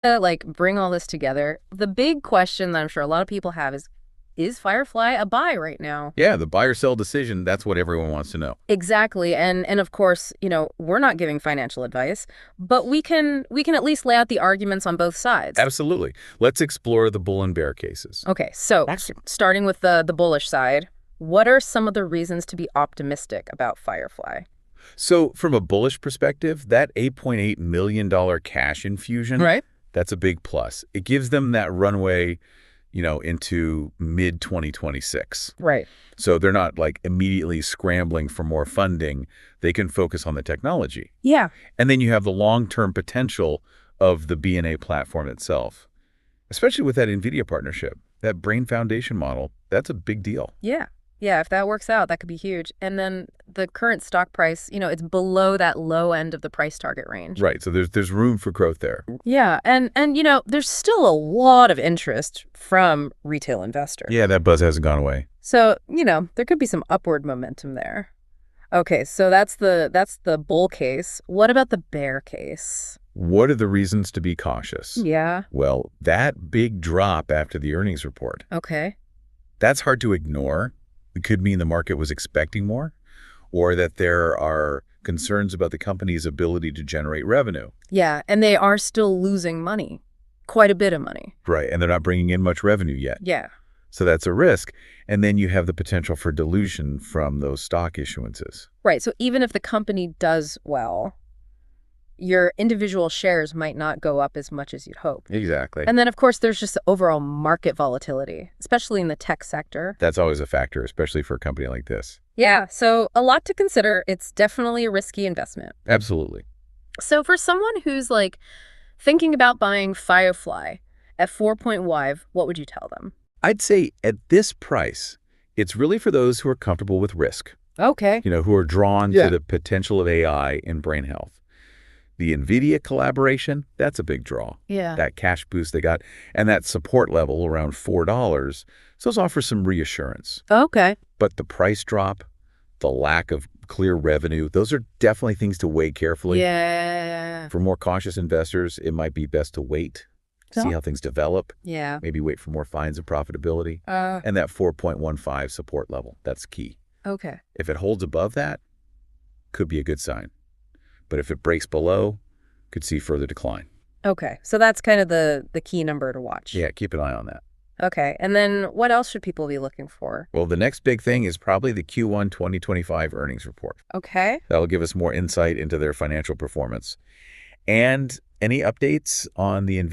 Like bring all this together. The big question that I'm sure a lot of people have is Firefly a buy right now? Yeah, the buy or sell decision, that's what everyone wants to know. Exactly. And of course, we're not giving financial advice, but we can at least lay out the arguments on both sides. Absolutely. Let's explore the bull and bear cases. Okay, so starting with the bullish side, what are some of the reasons to be optimistic about Firefly? So from a bullish perspective, that $8.8 million cash infusion, Right. that's a big plus. It gives them that runway, into mid-2026. Right. So they're not like immediately scrambling for more funding. They can focus on the technology. Yeah. And then you have the long-term potential of the BNA platform itself, especially with that NVIDIA partnership. That Brain Foundation model, that's a big deal. Yeah. Yeah, if that works out, that could be huge. And then the current stock price, it's below that low end of the price target range. Right, so there's room for growth there. Yeah, and there's still a lot of interest from retail investors. Yeah, that buzz hasn't gone away. So, there could be some upward momentum there. Okay, so that's the bull case. What about the bear case? What are the reasons to be cautious? Yeah. Well, that big drop after the earnings report, Okay. that's hard to ignore. It could mean the market was expecting more, or that there are concerns about the company's ability to generate revenue. Yeah, and they are still losing money. Quite a bit of money. Right, and they're not bringing in much revenue yet. Yeah. So that's a risk. And then you have the potential for dilution from those stock issuances. Right, so even if the company does well, your individual shares might not go up as much as you'd hope. Exactly. And then, of course, there's just the overall market volatility, especially in the tech sector. That's always a factor, especially for a company like this. Yeah, so a lot to consider. It's definitely a risky investment. Absolutely. So for someone who's thinking about buying Firefly at 4.5, what would you tell them? I'd say at this price, it's really for those who are comfortable with risk, Okay. who are drawn to the potential of AI in brain health. The NVIDIA collaboration, that's a big draw. Yeah. That cash boost they got, and that support level around $4, so those offer some reassurance. Okay. But the price drop, the lack of clear revenue, those are definitely things to weigh carefully. Yeah. For more cautious investors, it might be best to wait, see how things develop, Yeah. maybe wait for more signs of profitability, and that 4.15 support level, that's key. Okay. If it holds above that, could be a good sign. But if it breaks below, could see further decline. Okay. So that's kind of the key number to watch. Yeah, keep an eye on that. Okay. And then what else should people be looking for? Well, the next big thing is probably the Q1 2025 earnings report. Okay. That'll give us more insight into their financial performance. And any updates on the NVIDIA